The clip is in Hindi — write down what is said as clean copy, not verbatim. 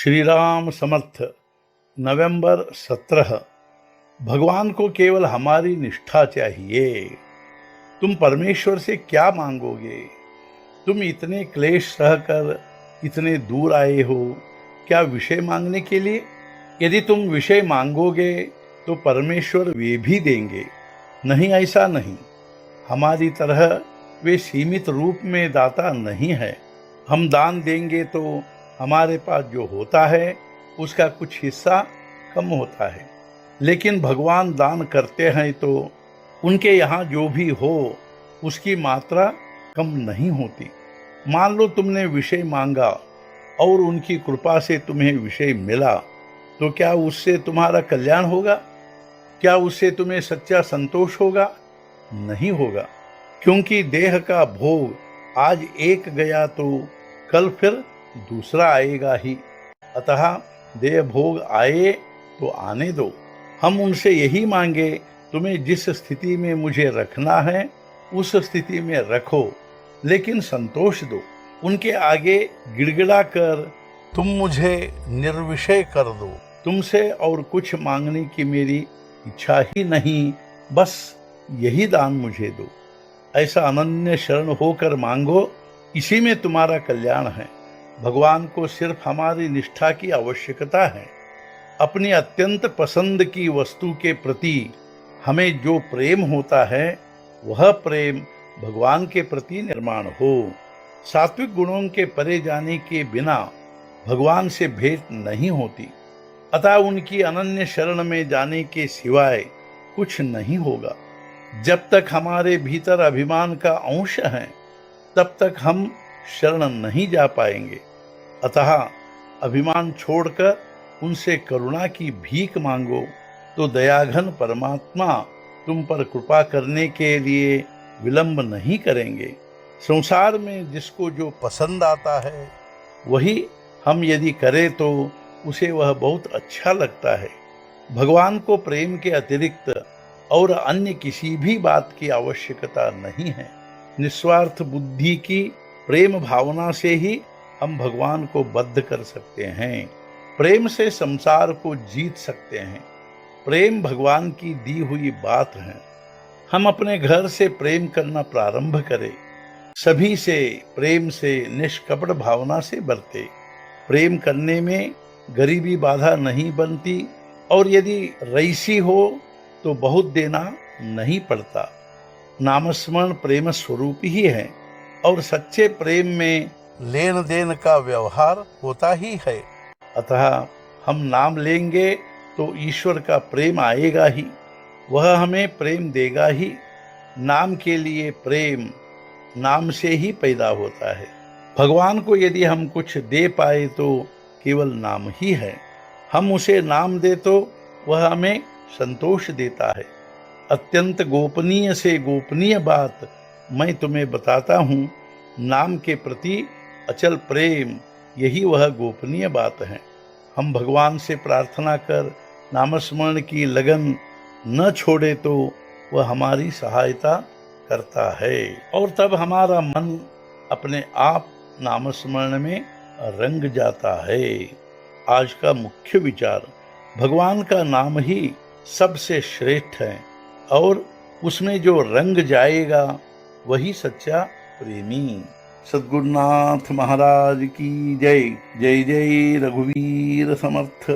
श्री राम समर्थ। नवंबर 17। भगवान को केवल हमारी निष्ठा चाहिए। तुम परमेश्वर से क्या मांगोगे? तुम इतने क्लेश सहकर इतने दूर आए हो, क्या विषय मांगने के लिए? यदि तुम विषय मांगोगे तो परमेश्वर वे भी देंगे। नहीं, ऐसा नहीं। हमारी तरह वे सीमित रूप में दाता नहीं है। हम दान देंगे तो हमारे पास जो होता है उसका कुछ हिस्सा कम होता है, लेकिन भगवान दान करते हैं तो उनके यहाँ जो भी हो उसकी मात्रा कम नहीं होती। मान लो तुमने विषय मांगा और उनकी कृपा से तुम्हें विषय मिला, तो क्या उससे तुम्हारा कल्याण होगा? क्या उससे तुम्हें सच्चा संतोष होगा? नहीं होगा, क्योंकि देह का भोग आज एक गया तो कल फिर दूसरा आएगा ही। अतः देह भोग आए तो आने दो। हम उनसे यही मांगे, तुम्हें जिस स्थिति में मुझे रखना है उस स्थिति में रखो, लेकिन संतोष दो। उनके आगे गिड़गिड़ा कर तुम मुझे निर्विषय कर दो। तुमसे और कुछ मांगने की मेरी इच्छा ही नहीं, बस यही दान मुझे दो। ऐसा अनन्य शरण होकर मांगो, इसी में तुम्हारा कल्याण है। भगवान को सिर्फ हमारी निष्ठा की आवश्यकता है। अपनी अत्यंत पसंद की वस्तु के प्रति हमें जो प्रेम होता है वह प्रेम भगवान के प्रति निर्माण हो। सात्विक गुणों के परे जाने के बिना भगवान से भेंट नहीं होती। अतः उनकी अनन्य शरण में जाने के सिवाय कुछ नहीं होगा। जब तक हमारे भीतर अभिमान का अंश है तब तक हम शरण नहीं जा पाएंगे। अतः अभिमान छोड़कर उनसे करुणा की भीख मांगो, तो दयाघन परमात्मा तुम पर कृपा करने के लिए विलंब नहीं करेंगे। संसार में जिसको जो पसंद आता है वही हम यदि करें तो उसे वह बहुत अच्छा लगता है। भगवान को प्रेम के अतिरिक्त और अन्य किसी भी बात की आवश्यकता नहीं है। निस्वार्थ बुद्धि की प्रेम भावना से ही हम भगवान को बद्ध कर सकते हैं। प्रेम से संसार को जीत सकते हैं। प्रेम भगवान की दी हुई बात है। हम अपने घर से प्रेम करना प्रारंभ करें। सभी से प्रेम से निष्कपट भावना से बरते। प्रेम करने में गरीबी बाधा नहीं बनती, और यदि रईसी हो तो बहुत देना नहीं पड़ता। नामस्मरण प्रेम स्वरूप ही है, और सच्चे प्रेम में लेन देन का व्यवहार होता ही है। अतः हम नाम लेंगे तो ईश्वर का प्रेम आएगा ही, वह हमें प्रेम देगा ही। नाम के लिए प्रेम नाम से ही पैदा होता है। भगवान को यदि हम कुछ दे पाए तो केवल नाम ही है। हम उसे नाम दे तो वह हमें संतोष देता है। अत्यंत गोपनीय से गोपनीय बात मैं तुम्हें बताता हूँ। नाम के प्रति अचल प्रेम, यही वह गोपनीय बात है। हम भगवान से प्रार्थना कर नामस्मरण की लगन न छोड़े तो वह हमारी सहायता करता है, और तब हमारा मन अपने आप नामस्मरण में रंग जाता है। आज का मुख्य विचार, भगवान का नाम ही सबसे श्रेष्ठ है, और उसमें जो रंग जाएगा वही सच्चा प्रेमी। सद्गुरुनाथ महाराज की जय। जय जय रघुवीर समर्थ।